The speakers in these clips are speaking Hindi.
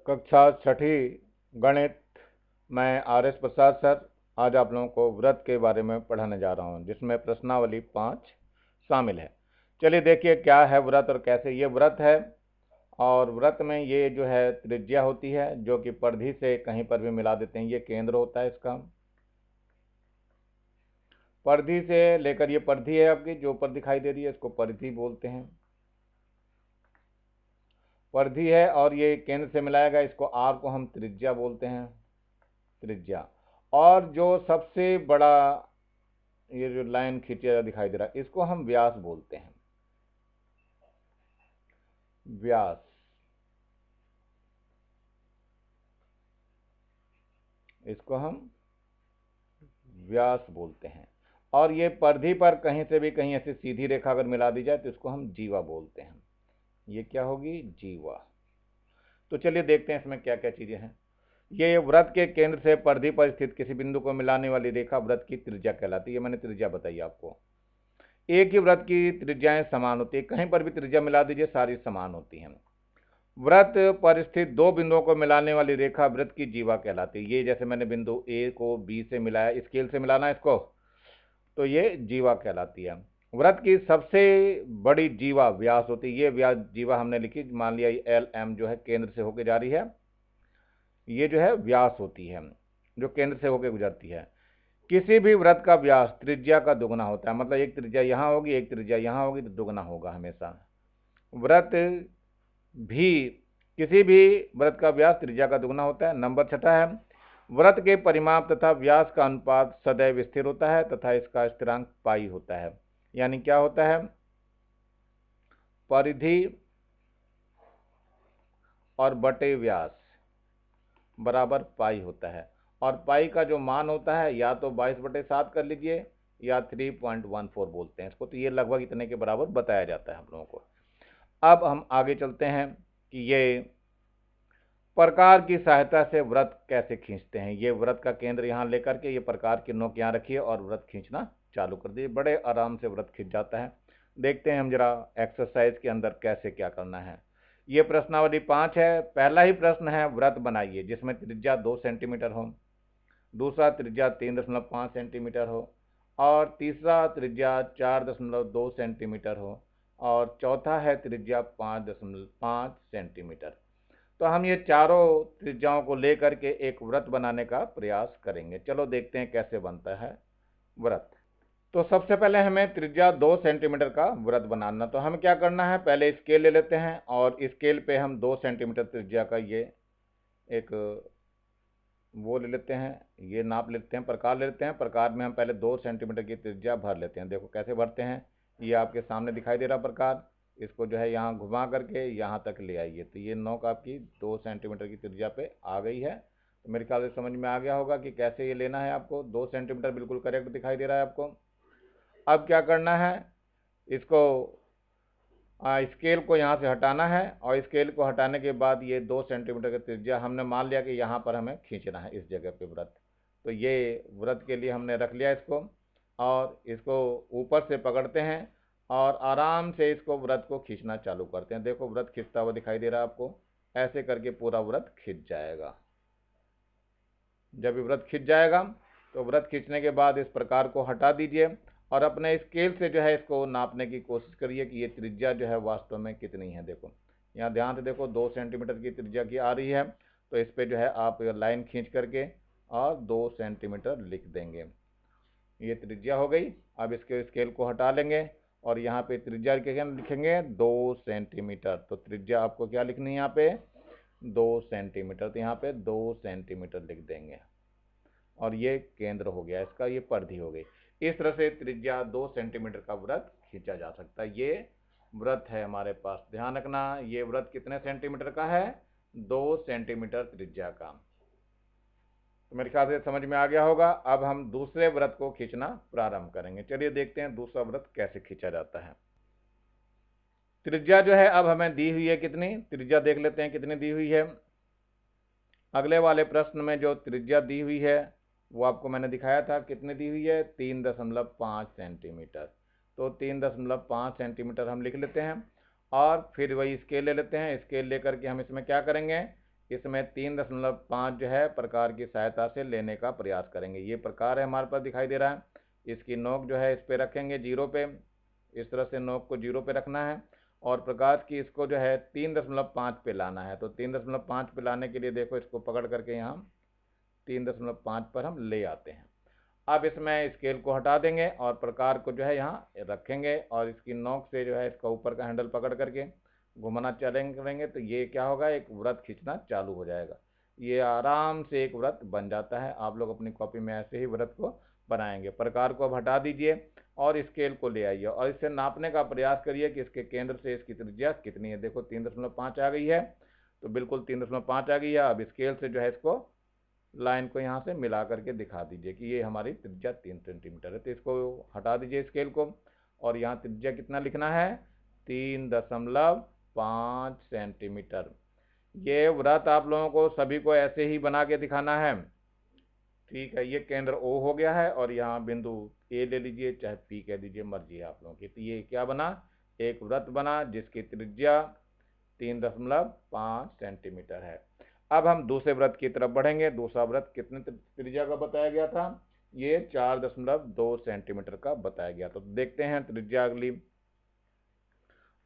कक्षा छठी गणित। मैं आर एस प्रसाद सर आज आप लोगों को व्रत के बारे में पढ़ाने जा रहा हूं, जिसमें प्रश्नावली 5 शामिल है। चलिए देखिए क्या है व्रत और कैसे ये व्रत है। और व्रत में ये जो है त्रिज्या होती है, जो कि परिधि से कहीं पर भी मिला देते हैं। ये केंद्र होता है इसका, परिधि से लेकर ये परिधि है आपकी जो ऊपर दिखाई दे रही है, इसको परिधि बोलते हैं। परिधि है और ये केंद्र से मिलाया गया, इसको आर को हम त्रिज्या बोलते हैं, त्रिज्या। और जो सबसे बड़ा ये जो लाइन खींचा दिखाई दे रहा है, इसको हम व्यास बोलते हैं, व्यास। इसको हम व्यास बोलते हैं। और ये परिधि पर कहीं से भी कहीं ऐसी सीधी रेखा अगर मिला दी जाए तो इसको हम जीवा बोलते हैं। ये क्या होगी? जीवा। तो चलिए देखते हैं इसमें क्या क्या चीजें हैं। ये व्रत के केंद्र से परिधि पर स्थित किसी बिंदु को मिलाने वाली रेखा व्रत की त्रिज्या कहलाती है। मैंने त्रिज्या बताई आपको। एक ही व्रत की त्रिज्याएं समान होती है, कहीं पर भी त्रिज्या मिला दीजिए सारी समान होती हैं। व्रत पर स्थित दो बिंदुओं को मिलाने वाली रेखा व्रत की जीवा कहलाती है। ये जैसे मैंने बिंदु ए को बी से मिलाया, स्केल से मिलाना इसको, तो ये जीवा कहलाती है। व्रत की सबसे बड़ी जीवा व्यास होती है। ये व्यास जीवा हमने लिखी, मान लिया एल एम जो है केंद्र से होकर जा रही है, ये जो है व्यास होती है जो केंद्र से होकर गुजरती है। किसी भी व्रत का व्यास त्रिज्या का दुगना होता है, मतलब एक त्रिज्या यहाँ होगी एक त्रिज्या यहाँ होगी तो दुगना होगा हमेशा। व्रत भी किसी भी व्रत का व्यास त्रिज्या का दुगना होता है। नंबर 6 है, व्रत के परिमाप तथा व्यास का अनुपात सदैव स्थिर होता है तथा इसका स्थिरांक पाई होता है। यानी क्या होता है? परिधि और बटे व्यास बराबर पाई होता है। और पाई का जो मान होता है या तो 22/7 कर लीजिए या 3.14 बोलते हैं इसको, तो ये लगभग इतने के बराबर बताया जाता है हम लोगों को। अब हम आगे चलते हैं कि ये प्रकार की सहायता से व्रत कैसे खींचते हैं। ये व्रत का केंद्र यहाँ लेकर के ये प्रकार की नोक यहाँ रखिए और व्रत खींचना चालू कर दिए, बड़े आराम से व्रत खींच जाता है। देखते हैं हम जरा एक्सरसाइज के अंदर कैसे क्या करना है। ये प्रश्नावली 5 है। पहला ही प्रश्न है, व्रत बनाइए जिसमें त्रिज्या 2 सेंटीमीटर हो, दूसरा त्रिज्या 3.5 सेंटीमीटर हो, और तीसरा त्रिज्या 4.2 सेंटीमीटर हो, और चौथा है त्रिज्या 5.5 सेंटीमीटर। तो हम ये चारों त्रिज्याओं को लेकर के एक व्रत बनाने का प्रयास करेंगे। चलो देखते हैं कैसे बनता है व्रत। तो सबसे पहले हमें त्रिज्या 2 सेंटीमीटर का व्रत बनाना। तो हमें क्या करना है, पहले स्केल ले लेते हैं और स्केल पे हम 2 सेंटीमीटर त्रिज्या का ये एक वो ले लेते हैं, ये नाप लेते हैं, प्रकार ले लेते हैं। प्रकार में हम पहले 2 सेंटीमीटर की त्रिज्या भर लेते हैं। देखो कैसे भरते हैं, ये आपके सामने दिखाई दे रहा प्रकार। इसको जो है यहाँ घुमा करके यहाँ तक ले आइए, तो ये नोक आपकी 2 सेंटीमीटर की त्रिज्या पे आ गई है। तो मेरे ख्याल से समझ में आ गया होगा कि कैसे ये लेना है आपको। 2 सेंटीमीटर बिल्कुल करेक्ट दिखाई दे रहा है आपको। अब क्या करना है, इसको स्केल को यहाँ से हटाना है, और स्केल को हटाने के बाद ये 2 सेंटीमीटर की त्रिज्या हमने मान लिया कि यहाँ पर हमें खींचना है इस जगह पे व्रत। तो ये व्रत के लिए हमने रख लिया इसको, और इसको ऊपर से पकड़ते हैं और आराम से इसको व्रत को खींचना चालू करते हैं। देखो व्रत खींचता हुआ दिखाई दे रहा है आपको। ऐसे करके पूरा व्रत खींच जाएगा। जब व्रत खींच जाएगा तो व्रत खींचने के बाद इस प्रकार को हटा दीजिए और अपने स्केल से जो है इसको नापने की कोशिश करिए कि ये त्रिज्या जो है वास्तव में कितनी है। देखो यहाँ ध्यान से देखो 2 सेंटीमीटर की त्रिज्या की आ रही है, तो इस पर जो है आप लाइन खींच करके और 2 सेंटीमीटर लिख देंगे। ये त्रिज्या हो गई। अब इसके स्केल को हटा लेंगे और यहाँ पे त्रिज्या क्या लिखेंगे, 2 सेंटीमीटर। तो त्रिज्या आपको क्या लिखनी है यहाँ पे, 2 सेंटीमीटर। तो यहाँ पे 2 सेंटीमीटर लिख देंगे और ये केंद्र हो गया इसका, ये परिधि हो गई। इस तरह से त्रिज्या 2 सेंटीमीटर का व्रत खींचा जा सकता है। ये व्रत है हमारे पास। ध्यान रखना, ये व्रत कितने सेंटीमीटर का है, 2 सेंटीमीटर त्रिज्या का। तो मेरे ख्याल से समझ में आ गया होगा। अब हम दूसरे व्रत को खींचना प्रारंभ करेंगे। चलिए देखते हैं दूसरा व्रत कैसे खींचा जाता है। त्रिज्या जो है अब हमें दी हुई है कितनी, त्रिज्या देख लेते हैं कितनी दी हुई है। अगले वाले प्रश्न में जो त्रिज्या दी हुई है वो आपको मैंने दिखाया था, कितनी दी हुई है, 3.5 सेंटीमीटर। तो 3.5 सेंटीमीटर हम लिख लेते हैं और फिर वही स्केल ले लेते हैं। स्केल लेकर के हम इसमें क्या करेंगे, इसमें 3.5 जो है प्रकार की सहायता से लेने का प्रयास करेंगे। ये प्रकार है हमारे पास दिखाई दे रहा है, इसकी नोक जो है इस पे रखेंगे 0 पे, इस तरह से नोक को 0 पे रखना है और प्रकाश की इसको जो है 3.5 पे लाना है। तो 3.5 पे लाने के लिए देखो इसको पकड़ करके यहाँ 3.5 पर हम ले आते हैं। अब इसमें स्केल को हटा देंगे और प्रकार को जो है यहाँ रखेंगे और इसकी नोक से जो है इसका ऊपर का हैंडल पकड़ करके घुमाना करेंगे तो ये क्या होगा, एक वृत्त खींचना चालू हो जाएगा। ये आराम से एक वृत्त बन जाता है। आप लोग अपनी कॉपी में ऐसे ही वृत्त को बनाएंगे। प्रकार को अब हटा दीजिए और स्केल को ले आइए और इसे नापने का प्रयास करिए कि इसके केंद्र से इसकी त्रिज्या कितनी है। देखो 3.5 आ गई है, तो बिल्कुल 3.5 आ गई है। अब स्केल से जो है इसको लाइन को यहाँ से मिला करके दिखा दीजिए कि ये हमारी त्रिज्या 3 सेंटीमीटर है। तो इसको हटा दीजिए स्केल को और यहाँ त्रिज्या कितना लिखना है, 3.5 सेंटीमीटर। ये वृत्त आप लोगों को सभी को ऐसे ही बना के दिखाना है, ठीक है। ये केंद्र O हो गया है और यहाँ बिंदु A ले लीजिए, चाहे P कह दीजिए, मर्जी है आप लोगों की। तो ये क्या बना, एक वृत्त बना जिसकी त्रिज्या 3.5 सेंटीमीटर है। अब हम दूसरे वृत्त की तरफ बढ़ेंगे। दूसरा वृत्त कितने त्रिज्या का बताया गया था, ये 4.2 सेंटीमीटर का बताया गया। तो देखते हैं त्रिज्या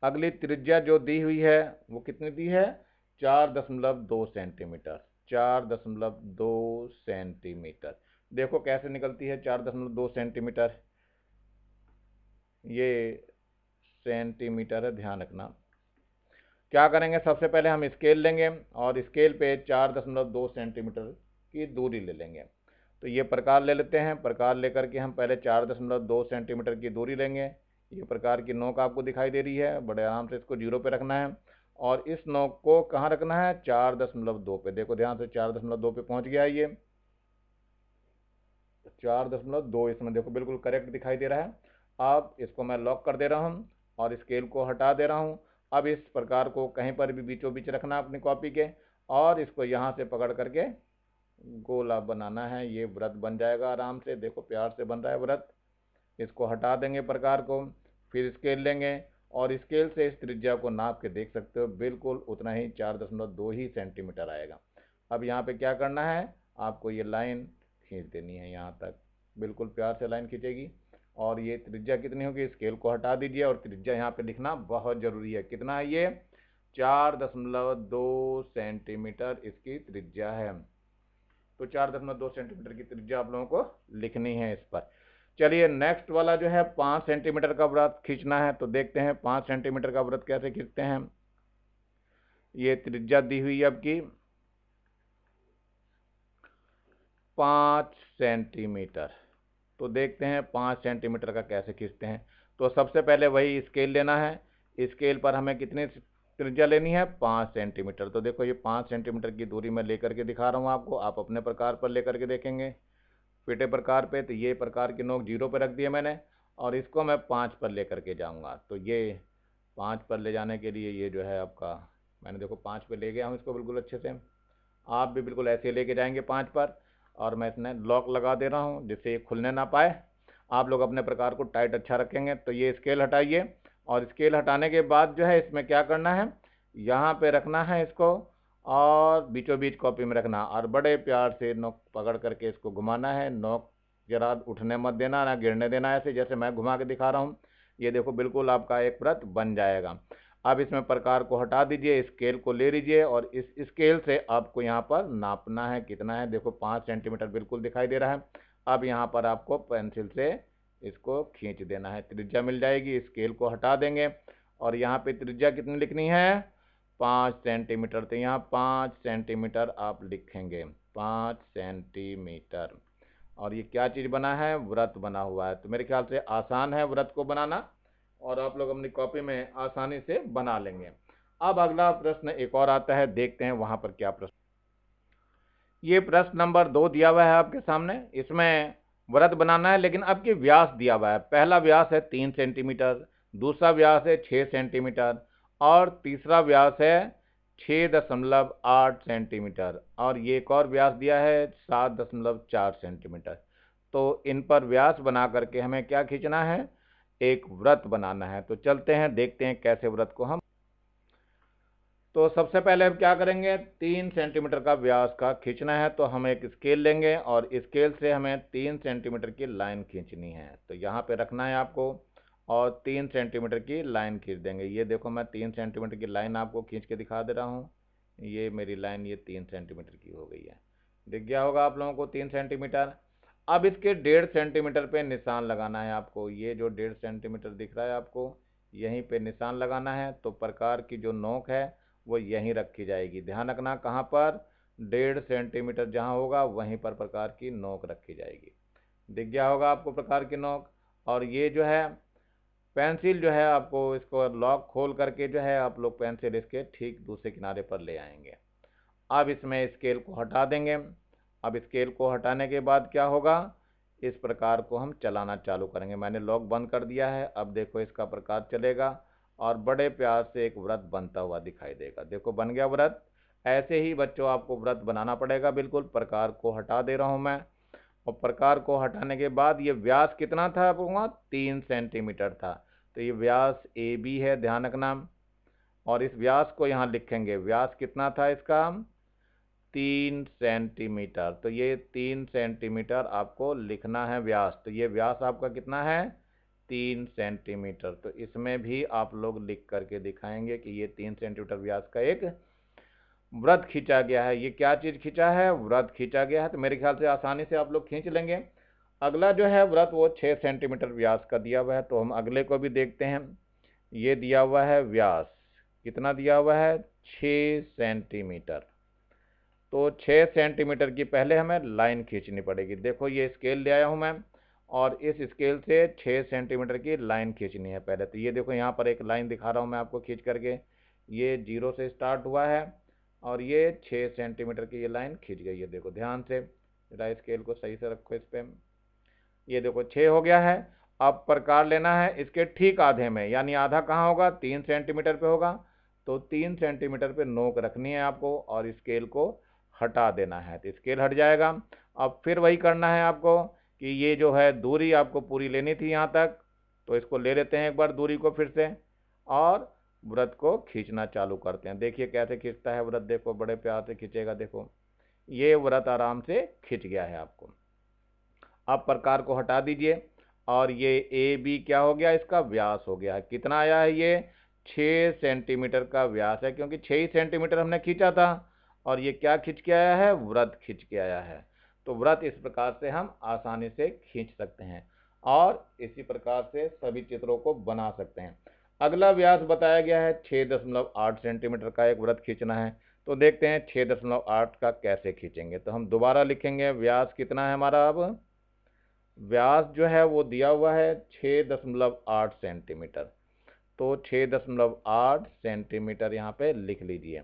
अगली त्रिज्या जो दी हुई है वो कितनी दी है, 4.2 सेंटीमीटर। 4.2 सेंटीमीटर देखो कैसे निकलती है 4.2 सेंटीमीटर, ये सेंटीमीटर है, ध्यान रखना। क्या करेंगे, सबसे पहले हम स्केल लेंगे और स्केल पे 4.2 सेंटीमीटर की दूरी ले लेंगे। तो ये प्रकार ले लेते हैं। प्रकार लेकर के हम पहले 4.2 सेंटीमीटर की दूरी लेंगे। ये प्रकार की नोक आपको दिखाई दे रही है, बड़े आराम से इसको 0 पे रखना है और इस नोक को कहाँ रखना है, 4.2 पे। देखो ध्यान से 4.2 पे पहुँच गया ये 4.2, इसमें देखो बिल्कुल करेक्ट दिखाई दे रहा है। अब इसको मैं लॉक कर दे रहा हूँ और स्केल को हटा दे रहा हूँ। अब इस प्रकार को कहीं पर भी बीचों बीच रखना अपनी कॉपी के और इसको यहाँ से पकड़ करके गोला बनाना है। ये वृत्त बन जाएगा आराम से, देखो प्यार से बन रहा है वृत्त। इसको हटा देंगे प्रकार को, फिर स्केल लेंगे और स्केल से इस त्रिज्या को नाप के देख सकते हो, बिल्कुल उतना ही 4.2 ही सेंटीमीटर आएगा। अब यहाँ पे क्या करना है, आपको ये लाइन खींच देनी है यहाँ तक, बिल्कुल प्यार से लाइन खींचेगी और ये त्रिज्या कितनी होगी, स्केल को हटा दीजिए और त्रिज्या यहाँ पे लिखना बहुत ज़रूरी है। कितना है ये, 4.2 सेंटीमीटर इसकी त्रिज्या है। तो 4.2 सेंटीमीटर की त्रिज्या आप लोगों को लिखनी है इस पर। चलिए नेक्स्ट वाला जो है 5 सेंटीमीटर का वृत्त खींचना है। तो देखते हैं 5 सेंटीमीटर का वृत्त कैसे खींचते हैं। ये त्रिज्या दी हुई है आपकी 5 सेंटीमीटर। तो देखते हैं 5 सेंटीमीटर का कैसे खींचते हैं। तो सबसे पहले वही स्केल लेना है। स्केल पर हमें कितनी त्रिज्या लेनी है, 5 सेंटीमीटर। तो देखो ये 5 सेंटीमीटर की दूरी मैं लेकर के दिखा रहा हूँ आपको, आप अपने प्रकार पर लेकर के देखेंगे फिटे प्रकार पे। तो ये प्रकार की नोक 0 पर रख दिए मैंने और इसको मैं 5 पर लेकर के जाऊँगा। तो ये 5 पर ले जाने के लिए ये जो है आपका, मैंने देखो 5 पर ले गया हूँ इसको बिल्कुल अच्छे से। आप भी बिल्कुल ऐसे लेके जाएंगे 5 पर और मैं इसमें लॉक लगा दे रहा हूँ जिससे ये खुलने ना पाए। आप लोग अपने प्रकार को टाइट अच्छा रखेंगे। तो ये स्केल हटाइए और स्केल हटाने के बाद जो है इसमें क्या करना है, यहाँ पे रखना है इसको और बीचों बीच कॉपी में रखना और बड़े प्यार से नोक पकड़ करके इसको घुमाना है। नोक जरा उठने मत देना, ना गिरने देना, ऐसे जैसे मैं घुमा के दिखा रहा हूँ। ये देखो बिल्कुल आपका एक वृत्त बन जाएगा। अब इसमें प्रकार को हटा दीजिए, स्केल को ले लीजिए और इस स्केल से आपको यहाँ पर नापना है कितना है। देखो 5 सेंटीमीटर बिल्कुल दिखाई दे रहा है। अब यहाँ पर आपको पेंसिल से इसको खींच देना है, त्रिज्या मिल जाएगी। स्केल को हटा देंगे और यहाँ पे त्रिज्या कितनी लिखनी है, 5 सेंटीमीटर। तो यहाँ 5 सेंटीमीटर आप लिखेंगे, 5 सेंटीमीटर। और ये क्या चीज़ बना है, वृत्त बना हुआ है। तो मेरे ख्याल से आसान है वृत्त को बनाना और आप लोग अपनी कॉपी में आसानी से बना लेंगे। अब अगला प्रश्न एक और आता है, देखते हैं वहां पर क्या प्रश्न। ये प्रश्न नंबर 2 दिया हुआ है आपके सामने। इसमें वृत्त बनाना है लेकिन अब की व्यास दिया हुआ है। पहला व्यास है 3 सेंटीमीटर, दूसरा व्यास है 6 सेंटीमीटर और तीसरा व्यास है 6.8 सेंटीमीटर और ये एक और व्यास दिया है 7.4 सेंटीमीटर। तो इन पर व्यास बना करके हमें क्या खींचना है, एक वृत्त बनाना है। तो चलते हैं देखते हैं कैसे वृत्त को हम। तो सबसे पहले हम क्या करेंगे, 3 सेंटीमीटर का व्यास का खींचना है, तो हम एक स्केल लेंगे और स्केल से हमें 3 सेंटीमीटर की लाइन खींचनी है। तो यहाँ पे रखना है आपको और 3 सेंटीमीटर की लाइन खींच देंगे। ये देखो मैं 3 सेंटीमीटर की लाइन आपको खींच के दिखा दे रहा हूँ। ये मेरी लाइन ये 3 सेंटीमीटर की हो गई है, दिख गया होगा आप लोगों को 3 सेंटीमीटर। अब इसके 1.5 सेंटीमीटर पे निशान लगाना है आपको। ये जो 1.5 सेंटीमीटर दिख रहा है आपको, यहीं पे निशान लगाना है। तो प्रकार की जो नोक है वो यहीं रखी जाएगी। ध्यान रखना कहाँ पर, 1.5 सेंटीमीटर जहाँ होगा वहीं पर प्रकार की नोक रखी जाएगी। दिख गया होगा आपको प्रकार की नोक। और ये जो है पेंसिल जो है आपको इसको लॉक खोल करके जो है आप लोग पेंसिल इसके ठीक दूसरे किनारे पर ले आएंगे। अब इसमें स्केल को हटा देंगे। अब स्केल को हटाने के बाद क्या होगा, इस प्रकार को हम चलाना चालू करेंगे। मैंने लॉक बंद कर दिया है। अब देखो इसका प्रकार चलेगा और बड़े प्यार से एक व्रत बनता हुआ दिखाई देगा। देखो बन गया व्रत। ऐसे ही बच्चों आपको व्रत बनाना पड़ेगा। बिल्कुल प्रकार को हटा दे रहा हूँ मैं। और प्रकार को हटाने के बाद ये व्यास कितना था आपका, 3 सेंटीमीटर था। तो ये व्यास ए बी है, ध्यान रखना। और इस व्यास को यहाँ लिखेंगे। व्यास कितना था इसका, 3 सेंटीमीटर। तो ये 3 सेंटीमीटर आपको लिखना है व्यास। तो ये व्यास आपका कितना है, 3 सेंटीमीटर। तो इसमें भी आप लोग लिख करके दिखाएंगे कि ये 3 सेंटीमीटर व्यास का एक व्रत खींचा गया है। ये क्या चीज़ खींचा है, व्रत खींचा गया है। तो मेरे ख्याल से आसानी से आप लोग खींच लेंगे। अगला जो है व्रत वो 6 सेंटीमीटर व्यास का दिया हुआ है। तो हम अगले को भी देखते हैं। ये दिया हुआ है व्यास, कितना दिया हुआ है, 6 सेंटीमीटर। तो 6 सेंटीमीटर की पहले हमें लाइन खींचनी पड़ेगी। देखो ये स्केल ले आया हूँ मैं और इस स्केल से 6 सेंटीमीटर की लाइन खींचनी है पहले। तो ये देखो यहाँ पर एक लाइन दिखा रहा हूँ मैं आपको खींच करके। ये 0 से स्टार्ट हुआ है और ये 6 सेंटीमीटर की ये लाइन खींच गई है। देखो ध्यान से, जरा स्केल को सही से रखो इस पर। ये देखो 6 हो गया है। अब प्रकार लेना है इसके ठीक आधे में, यानी आधा कहाँ होगा, 3 सेंटीमीटर पे होगा। तो 3 सेंटीमीटर पे नोक रखनी है आपको और स्केल को हटा देना है। तो स्केल हट जाएगा। अब फिर वही करना है आपको कि ये जो है दूरी आपको पूरी लेनी थी यहाँ तक। तो इसको ले लेते हैं एक बार दूरी को फिर से और व्रत को खींचना चालू करते हैं। देखिए कैसे खींचता है व्रत, देखो बड़े प्यार से खींचेगा। देखो ये व्रत आराम से खींच गया है आपको। अब प्रकार को हटा दीजिए और ये ए बी क्या हो गया, इसका व्यास हो गया है। कितना आया है ये, 6 सेंटीमीटर का व्यास है, क्योंकि 6 सेंटीमीटर हमने खींचा था। और ये क्या खींच के आया है, व्रत खींच के आया है। तो व्रत इस प्रकार से हम आसानी से खींच सकते हैं और इसी प्रकार से सभी चित्रों को बना सकते हैं। अगला व्यास बताया गया है 6.8 सेंटीमीटर का एक व्रत खींचना है। तो देखते हैं 6.8 का कैसे खींचेंगे। तो हम दोबारा लिखेंगे, व्यास कितना है हमारा, अब व्यास जो है वो दिया हुआ है 6.8 सेंटीमीटर। तो 6.8 सेंटीमीटर यहाँ पे लिख लीजिए।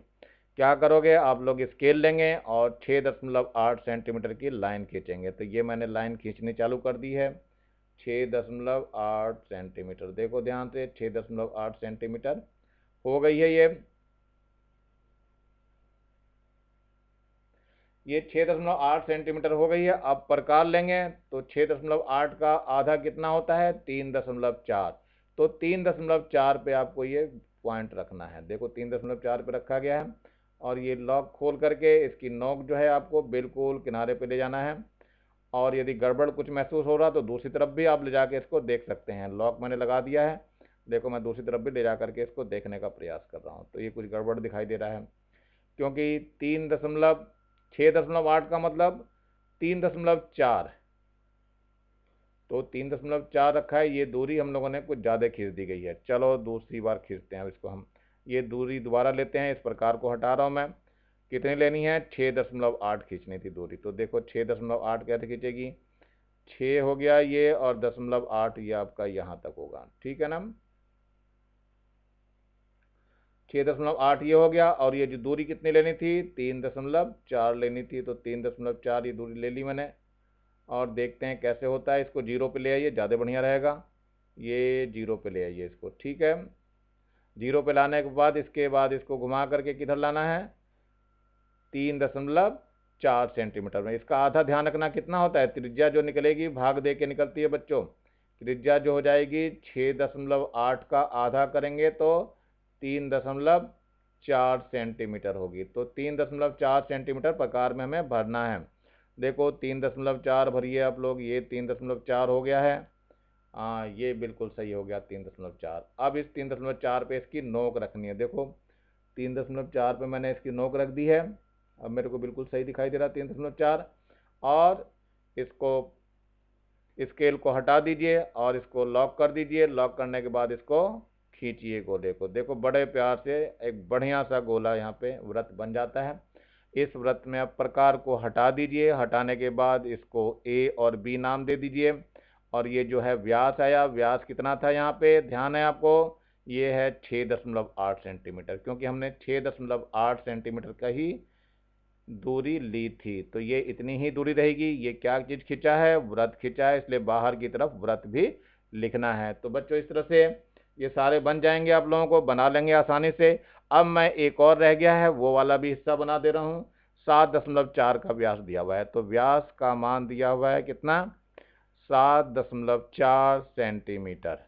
क्या करोगे आप लोग, स्केल लेंगे और 6.8 सेंटीमीटर की लाइन खींचेंगे। तो ये मैंने लाइन खींचनी चालू कर दी है, 6.8 सेंटीमीटर। देखो ध्यान से, 6.8 सेंटीमीटर हो गई है ये 6.8 सेंटीमीटर हो गई है। अब प्रकार लेंगे तो 6.8 का आधा कितना होता है, 3.4। तो 3.4 पे आपको ये पॉइंट रखना है। देखो 3.4 पे रखा गया है और ये लॉक खोल करके इसकी नोक जो है आपको बिल्कुल किनारे पे ले जाना है। और यदि गड़बड़ कुछ महसूस हो रहा तो दूसरी तरफ भी आप ले जाके इसको देख सकते हैं। लॉक मैंने लगा दिया है, देखो मैं दूसरी तरफ भी ले जा करके इसको देखने का प्रयास कर रहा हूँ। तो ये कुछ गड़बड़ दिखाई दे रहा है, क्योंकि 6.8 का मतलब 3.4। तो 3.4 रखा है। ये दूरी हम लोगों ने कुछ ज़्यादा खींच दी गई है। चलो दूसरी बार खींचते हैं अब इसको हम। ये दूरी दोबारा लेते हैं, इस प्रकार को हटा रहा हूँ मैं। कितनी लेनी है, 6.8 खींचनी थी दूरी। तो देखो 6.8 कैसे खींचेगी, 6 हो गया ये और 0.8 ये आपका यहाँ तक होगा, ठीक है ना। 6.8 ये हो गया और ये जो दूरी कितनी लेनी थी, 3.4 लेनी थी। तो 3.4 ये दूरी ले ली मैंने। और देखते हैं कैसे होता है। इसको 0 पे ले आइए, ज़्यादा बढ़िया रहेगा। ये 0 पे ले आइए इसको, ठीक है। 0 पे लाने के बाद इसके बाद इसको घुमा करके किधर लाना है, 3.4 सेंटीमीटर में। इसका आधा ध्यान रखना कितना होता है, त्रिज्या जो निकलेगी भाग दे के निकलती है बच्चों। त्रिज्या जो हो जाएगी 6.8 का आधा करेंगे तो 3.4 4 सेंटीमीटर होगी। तो 3.4 सेंटीमीटर प्रकार में हमें भरना है। देखो 3.4 भरिए आप लोग, ये 3.4 हो गया है। हाँ, ये बिल्कुल सही हो गया 3.4। अब इस 3.4 पे इसकी नोक रखनी है। देखो 3.4 पे मैंने इसकी नोक रख दी है। अब मेरे को बिल्कुल सही दिखाई दे रहा 3.4। और इसको, स्केल को हटा दीजिए और इसको लॉक कर दीजिए। लॉक करने के बाद इसको खींचिए गोले को। देखो बड़े प्यार से एक बढ़िया सा गोला यहाँ पे वृत्त बन जाता है। इस वृत्त में अब प्रकार को हटा दीजिए। हटाने के बाद इसको ए और बी नाम दे दीजिए। और ये जो है व्यास आया, व्यास कितना था यहाँ पे ध्यान है आपको, ये है 6.8 सेंटीमीटर, क्योंकि हमने 6.8 सेंटीमीटर का ही दूरी ली थी। तो ये इतनी ही दूरी रहेगी। ये क्या चीज खींचा है, व्रत खींचा है, इसलिए बाहर की तरफ व्रत भी लिखना है। तो बच्चों इस तरह से ये सारे बन जाएंगे, आप लोगों को बना लेंगे आसानी से। अब मैं एक और रह गया है वो वाला भी हिस्सा बना दे रहा हूँ। 7.4 का व्यास दिया हुआ है। तो व्यास का मान दिया हुआ है कितना, 7.4 सेंटीमीटर।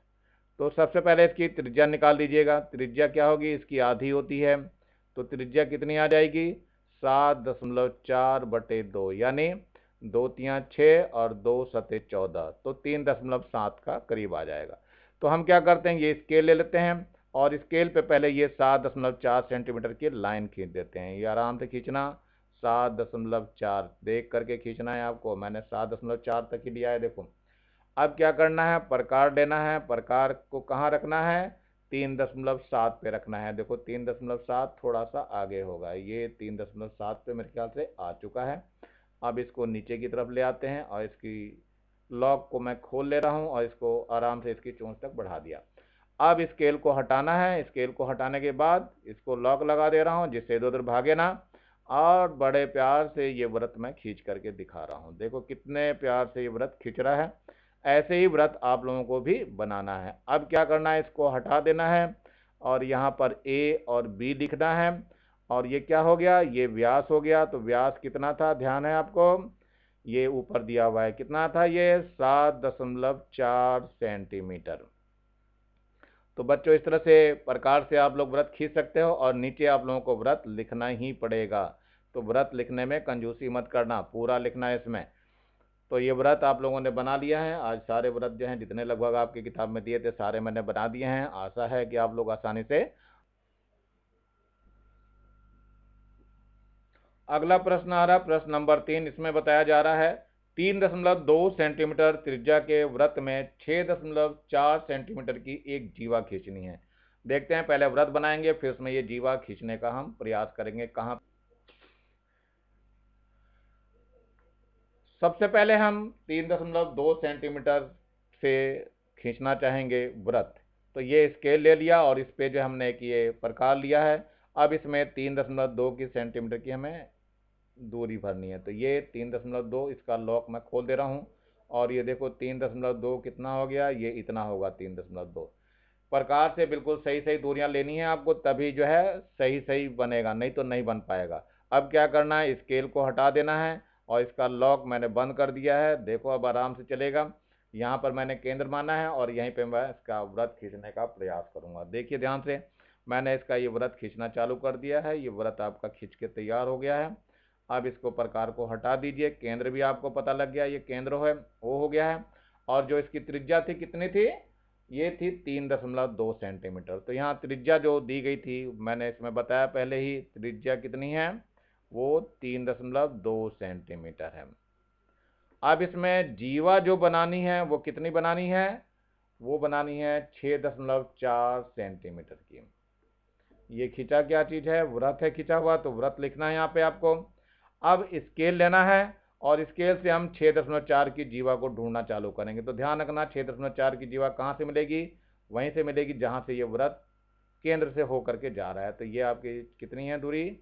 तो सबसे पहले इसकी त्रिज्या निकाल लीजिएगा। त्रिज्या क्या होगी, इसकी आधी होती है। तो त्रिज्या कितनी आ जाएगी, 7.4/2, यानी 2 तियाँ 6 और 2 सते 14, तो 3.7 का करीब आ जाएगा। तो हम क्या करते हैं, ये स्केल ले लेते हैं और स्केल पे पहले ये 7.4 सेंटीमीटर की लाइन खींच देते हैं। ये आराम से खींचना, 7.4 देख करके खींचना है आपको। मैंने 7.4 तक ही लिया है। देखो अब क्या करना है, प्रकार लेना है। प्रकार को कहाँ रखना है, 3.7 पे रखना है। देखो 3.7 थोड़ा सा आगे होगा, ये 3.7 पे मेरे ख्याल से आ चुका है। अब इसको नीचे की तरफ ले आते हैं और इसकी लॉक को मैं खोल ले रहा हूँ और इसको आराम से इसकी चोंच तक बढ़ा दिया। अब स्केल को हटाना है। स्केल को हटाने के बाद इसको लॉक लगा दे रहा हूँ, जिससे इधर उधर भागे ना। और बड़े प्यार से ये व्रत मैं खींच करके दिखा रहा हूँ। देखो कितने प्यार से ये व्रत खींच रहा है। ऐसे ही व्रत आप लोगों को भी बनाना है। अब क्या करना है, इसको हटा देना है और यहाँ पर ए और बी लिखना है। और ये क्या हो गया, ये व्यास हो गया। तो व्यास कितना था, ध्यान है आपको, ये ऊपर दिया हुआ है, कितना था ये, 7.4 सेंटीमीटर। तो बच्चों इस तरह से प्रकार से आप लोग व्रत खींच सकते हो और नीचे आप लोगों को व्रत लिखना ही पड़ेगा। तो व्रत लिखने में कंजूसी मत करना, पूरा लिखना है इसमें। तो ये व्रत आप लोगों ने बना लिया है। आज सारे व्रत जो हैं जितने लगभग आपकी किताब में दिए थे सारे मैंने बना दिए हैं। आशा है कि आप लोग आसानी से। अगला प्रश्न आ रहा, प्रश्न नंबर 3। इसमें बताया जा रहा है 3.2 सेंटीमीटर त्रिज्या के व्रत में 6.4 सेंटीमीटर की एक जीवा खींचनी है। देखते हैं, पहले व्रत बनाएंगे फिर उसमें ये जीवा खींचने का हम प्रयास करेंगे। कहाँ, सबसे पहले हम 3.2 सेंटीमीटर से खींचना चाहेंगे व्रत। तो ये स्केल ले लिया और इस पे जो हमने एक ये प्रकार लिया है। अब इसमें 3.2 की सेंटीमीटर की हमें दूरी भरनी है। तो ये 3.2, इसका लॉक मैं खोल दे रहा हूँ और ये देखो 3.2 कितना हो गया, ये इतना होगा 3.2। प्रकार से बिल्कुल सही सही दूरियां लेनी है आपको, तभी जो है सही सही बनेगा, नहीं तो नहीं बन पाएगा। अब क्या करना है, स्केल को हटा देना है और इसका लॉक मैंने बंद कर दिया है। देखो अब आराम से चलेगा। यहाँ पर मैंने केंद्र माना है और यहीं पे मैं इसका व्रत खींचने का प्रयास करूँगा। देखिए ध्यान से, मैंने इसका ये व्रत खींचना चालू कर दिया है। ये व्रत आपका खींच के तैयार हो गया है। अब इसको प्रकार को हटा दीजिए। केंद्र भी आपको पता लग गया, ये केंद्र है वो हो गया है। और जो इसकी त्रिज्या थी कितनी थी, ये थी 3.2 सेंटीमीटर। तो यहाँ त्रिज्या जो दी गई थी मैंने इसमें बताया पहले ही, त्रिज्या कितनी है, वो 3.2 सेंटीमीटर है। अब इसमें जीवा जो बनानी है वो कितनी बनानी है, वो बनानी है 6.4 सेंटीमीटर की। ये खींचा क्या चीज है, व्रत है खींचा हुआ, तो व्रत लिखना है यहाँ पे आपको। अब स्केल लेना है और स्केल से हम 6.4 की जीवा को ढूंढना चालू करेंगे। तो ध्यान रखना 6.4 की जीवा कहाँ से मिलेगी, वहीं से मिलेगी जहाँ से ये व्रत केंद्र से होकर के जा रहा है। तो ये आपकी कितनी है दूरी,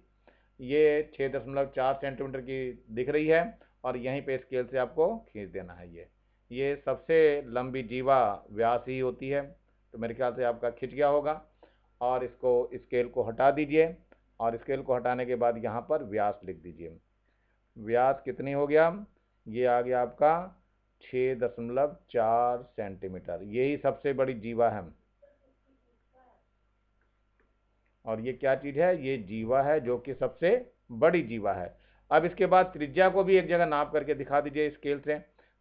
ये 6.4 सेंटीमीटर की दिख रही है और यहीं पे स्केल से आपको खींच देना है। ये सबसे लंबी जीवा व्यास ही होती है। तो मेरे ख्याल से आपका खिंच गया होगा। और इसको, स्केल को हटा दीजिए और स्केल को हटाने के बाद यहाँ पर व्यास लिख दीजिए। व्यास कितनी हो गया, ये आ गया आपका 6.4 सेंटीमीटर। यही सबसे बड़ी जीवा है। और ये क्या चीज़ है, ये जीवा है जो कि सबसे बड़ी जीवा है। अब इसके बाद त्रिज्या को भी एक जगह नाप करके दिखा दीजिए स्केल से।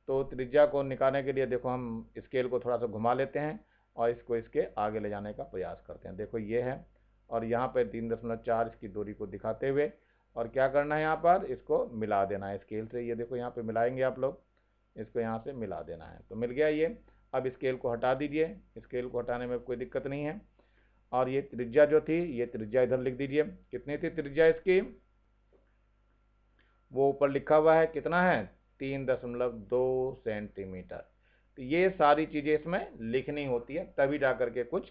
तो त्रिज्या को निकालने के लिए देखो हम स्केल को थोड़ा सा घुमा लेते हैं और इसको इसके आगे ले जाने का प्रयास करते हैं। देखो ये है और यहाँ पर 3.4 इसकी दूरी को दिखाते हुए, और क्या करना है यहाँ पर इसको मिला देना है स्केल से। ये देखो यहाँ पे मिलाएंगे आप लोग, इसको यहाँ से मिला देना है, तो मिल गया ये। अब स्केल को हटा दीजिए, स्केल को हटाने में कोई दिक्कत नहीं है। और ये त्रिज्या जो थी, ये त्रिज्या इधर लिख दीजिए। कितनी थी त्रिज्या इसकी, वो ऊपर लिखा हुआ है, कितना है 3.2 सेंटीमीटर। तो ये सारी चीज़ें इसमें लिखनी होती है, तभी जा करके कुछ।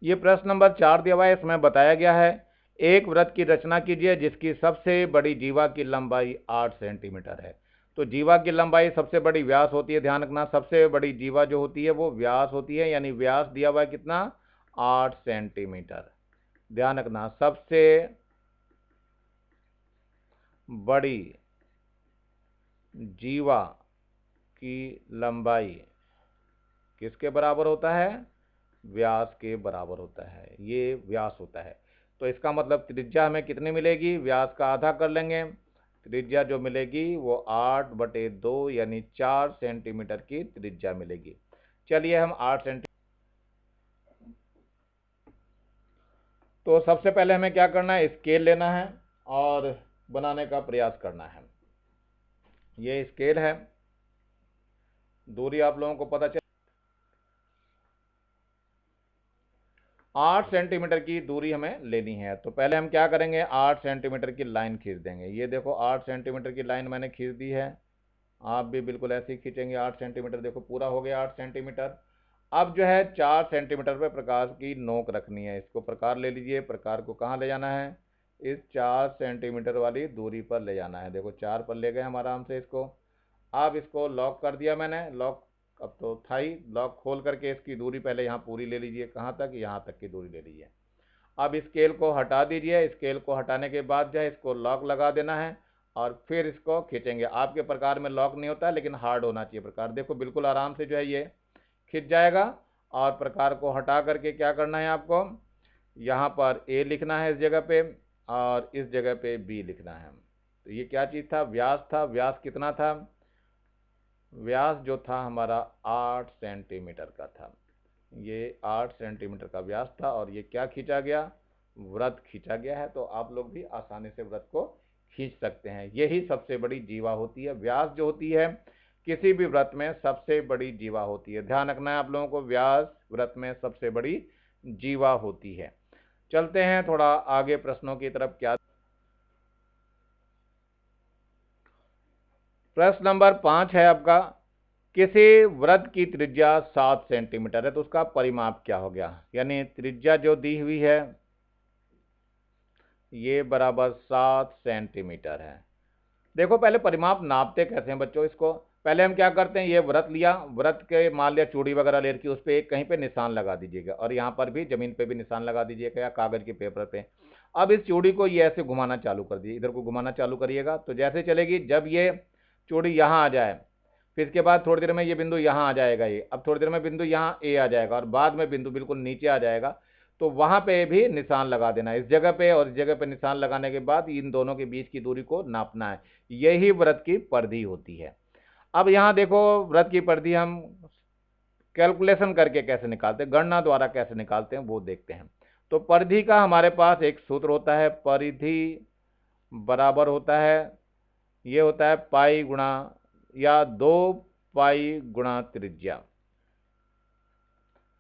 ये प्रश्न नंबर 4 दिया हुआ है, इसमें बताया गया है एक वृत्त की रचना कीजिए जिसकी सबसे बड़ी जीवा की लंबाई 8 सेंटीमीटर है। तो जीवा की लंबाई सबसे बड़ी व्यास होती है, ध्यान रखना सबसे बड़ी जीवा जो होती है वो व्यास होती है, यानी व्यास दिया हुआ है कितना 8 सेंटीमीटर। ध्यान रखना सबसे बड़ी जीवा की लंबाई किसके बराबर होता है, व्यास के बराबर होता है, ये व्यास होता है। तो इसका मतलब त्रिज्या हमें कितनी मिलेगी, व्यास का आधा कर लेंगे, त्रिज्या जो मिलेगी वो 8/2 यानी 4 सेंटीमीटर की त्रिज्या मिलेगी। चलिए हम 8 सेंटीमीटर, तो सबसे पहले हमें क्या करना है, स्केल लेना है और बनाने का प्रयास करना है। ये स्केल है, दूरी आप लोगों को पता चल 8 सेंटीमीटर की दूरी हमें लेनी है। तो पहले हम क्या करेंगे, 8 सेंटीमीटर की लाइन खींच देंगे। ये देखो 8 सेंटीमीटर की लाइन मैंने खींच दी है, आप भी बिल्कुल ऐसे ही खींचेंगे 8 सेंटीमीटर। देखो पूरा हो गया 8 सेंटीमीटर। अब जो है 4 सेंटीमीटर पे प्रकार की नोक रखनी है, इसको प्रकार ले लीजिए। प्रकार को कहाँ ले जाना है, इस 4 सेंटीमीटर वाली दूरी पर ले जाना है। देखो 4 पर ले गए हम आराम से इसको। अब इसको लॉक कर दिया मैंने, लॉक अब तो था ही, लॉक खोल करके इसकी दूरी पहले यहाँ पूरी ले लीजिए, कहाँ तक, यहाँ तक की दूरी ले लीजिए। अब स्केल को हटा दीजिए, स्केल को हटाने के बाद जो है इसको लॉक लगा देना है और फिर इसको खींचेंगे। आपके प्रकार में लॉक नहीं होता है लेकिन हार्ड होना चाहिए प्रकार। देखो बिल्कुल आराम से जो है ये खिंच जाएगा। और प्रकार को हटा करके क्या करना है आपको, यहाँ पर ए लिखना है इस जगह पे और इस जगह पे बी लिखना है। तो ये क्या चीज़ था, व्यास था। व्यास कितना था, व्यास जो था हमारा 8 सेंटीमीटर का था। ये 8 सेंटीमीटर का व्यास था और ये क्या खींचा गया, वृत्त खींचा गया है। तो आप लोग भी आसानी से वृत्त को खींच सकते हैं। यही सबसे बड़ी जीवा होती है, व्यास जो होती है किसी भी वृत्त में सबसे बड़ी जीवा होती है। ध्यान रखना है आप लोगों को, व्यास वृत्त में सबसे बड़ी जीवा होती है। चलते हैं थोड़ा आगे प्रश्नों की तरफ। क्या प्रश्न नंबर 5 है आपका, किसी वृत्त की त्रिज्या 7 सेंटीमीटर है तो उसका परिमाप क्या हो गया, यानी त्रिज्या जो दी हुई है ये बराबर 7 सेंटीमीटर है। देखो पहले परिमाप नापते कैसे हैं बच्चों, इसको पहले हम क्या करते हैं, ये वृत्त लिया, वृत्त के मान लिया चूड़ी वगैरह ले रखी, उस पर एक कहीं पे निशान लगा दीजिएगा और यहाँ पर भी जमीन पे भी निशान लगा दीजिएगा या कागज के पेपर पे। अब इस चूड़ी को ये ऐसे घुमाना चालू कर दीजिए, इधर को घुमाना चालू करिएगा तो जैसे चलेगी, जब ये चूड़ी यहाँ आ जाए फिर इसके बाद थोड़ी देर में ये बिंदु यहाँ आ जाएगा, ये अब थोड़ी देर में बिंदु यहाँ ए आ जाएगा और बाद में बिंदु बिल्कुल नीचे आ जाएगा, तो वहां पे भी निशान लगा देना है इस जगह पे, और इस जगह पे निशान लगाने के बाद इन दोनों के बीच की दूरी को नापना है। यही वृत्त की परिधि होती है। अब यहाँ देखो वृत्त की परिधि हम कैलकुलेशन करके कैसे निकालते हैं, गणना द्वारा कैसे निकालते हैं वो देखते हैं। तो परिधि का हमारे पास एक सूत्र होता है, परिधि बराबर होता है, ये होता है पाई गुणा या 2 पाई गुणा त्रिज्या,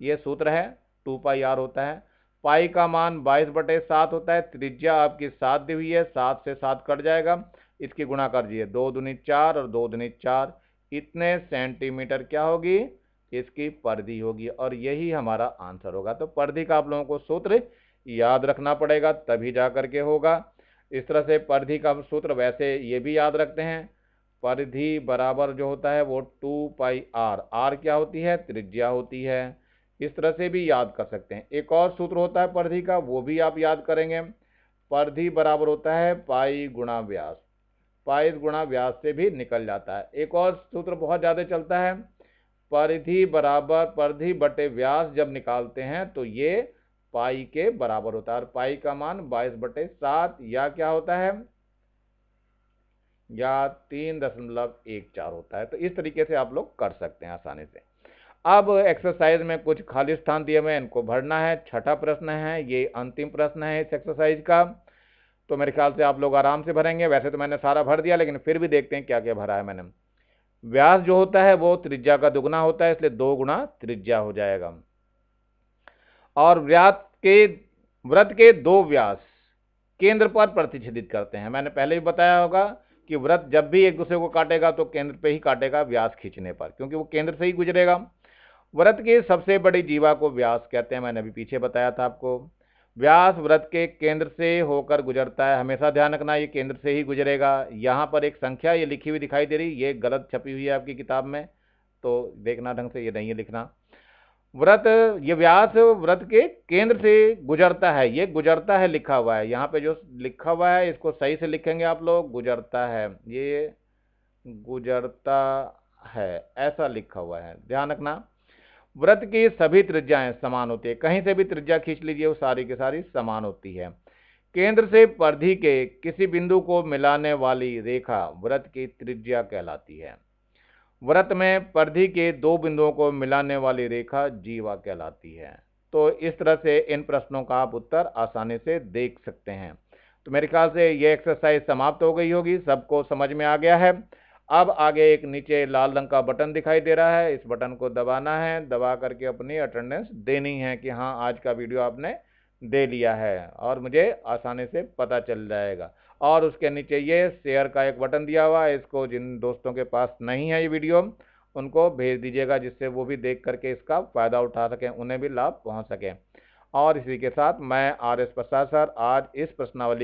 ये सूत्र है 2 पाई आर होता है। पाई का मान 22/7 होता है, त्रिज्या आपकी 7 दी हुई है, 7 से 7 कट जाएगा, इसकी गुणा कर दीजिए, 2 दूनी 4 और 2 दूनी 4, इतने सेंटीमीटर क्या होगी, इसकी परिधि होगी और यही हमारा आंसर होगा। तो परिधि का आप लोगों को सूत्र याद रखना पड़ेगा तभी जा करके होगा। इस तरह से परिधि का सूत्र वैसे ये भी याद रखते हैं, परिधि बराबर जो होता है वो 2 पाई आर, आर क्या होती है, त्रिज्या होती है। इस तरह से भी याद कर सकते हैं। एक और सूत्र होता है परिधि का, वो भी आप याद करेंगे, परिधि बराबर होता है पाई गुणा व्यास, पाई गुणा व्यास से भी निकल जाता है। एक और सूत्र बहुत ज़्यादा चलता है, परिधि बराबर परिधि बटे व्यास जब निकालते हैं तो ये पाई के बराबर होता है, और पाई का मान 22/7 या क्या होता है, या 3.14 होता है। तो इस तरीके से आप लोग कर सकते हैं आसानी से। अब एक्सरसाइज में कुछ खाली स्थान दिए हुए हैं, इनको भरना है। छठा प्रश्न है, ये अंतिम प्रश्न है इस एक्सरसाइज का, तो मेरे ख्याल से आप लोग आराम से भरेंगे। वैसे तो मैंने सारा भर दिया, लेकिन फिर भी देखते हैं क्या क्या भरा है मैंने। व्यास जो होता है वो त्रिज्या का दुगना होता है, इसलिए 2 गुना त्रिज्या हो जाएगा। और वृत्त के 2 व्यास केंद्र पर प्रतिच्छेदित करते हैं। मैंने पहले भी बताया होगा कि वृत्त जब भी एक दूसरे को काटेगा तो केंद्र पे ही काटेगा व्यास खींचने पर, क्योंकि वो केंद्र से ही गुजरेगा। वृत्त की सबसे बड़ी जीवा को व्यास कहते हैं, मैंने अभी पीछे बताया था आपको। व्यास वृत्त के केंद्र से होकर गुजरता है, हमेशा ध्यान रखना ये केंद्र से ही गुजरेगा। यहाँ पर एक संख्या ये लिखी हुई दिखाई दे रही, ये गलत छपी हुई है आपकी किताब में, तो देखना ढंग से, ये नहीं है लिखना। ये व्यास वृत्त के केंद्र से गुजरता है, ये गुजरता है लिखा हुआ है, यहाँ पे जो लिखा हुआ है इसको सही से लिखेंगे आप लोग, गुजरता है, ये गुजरता है ऐसा लिखा हुआ है, ध्यान रखना। वृत्त की सभी त्रिज्याएं समान होती है, कहीं से भी त्रिज्या खींच लीजिए वो सारी की सारी समान होती है। केंद्र से परिधि के किसी बिंदु को मिलाने वाली रेखा वृत्त की त्रिज्या कहलाती है। वृत्त में परिधि के 2 बिंदुओं को मिलाने वाली रेखा जीवा कहलाती है। तो इस तरह से इन प्रश्नों का आप उत्तर आसानी से देख सकते हैं। तो मेरे ख्याल से ये एक्सरसाइज समाप्त हो गई होगी, सबको समझ में आ गया है। अब आगे एक नीचे लाल रंग का बटन दिखाई दे रहा है, इस बटन को दबाना है, दबा करके अपनी अटेंडेंस देनी है कि हाँ आज का वीडियो आपने दे लिया है, और मुझे आसानी से पता चल जाएगा। और उसके नीचे ये शेयर का एक बटन दिया हुआ है, इसको जिन दोस्तों के पास नहीं है ये वीडियो उनको भेज दीजिएगा, जिससे वो भी देख करके इसका फ़ायदा उठा सकें, उन्हें भी लाभ पहुंच सके। और इसी के साथ मैं RS प्रसाद सर आज इस प्रश्नावली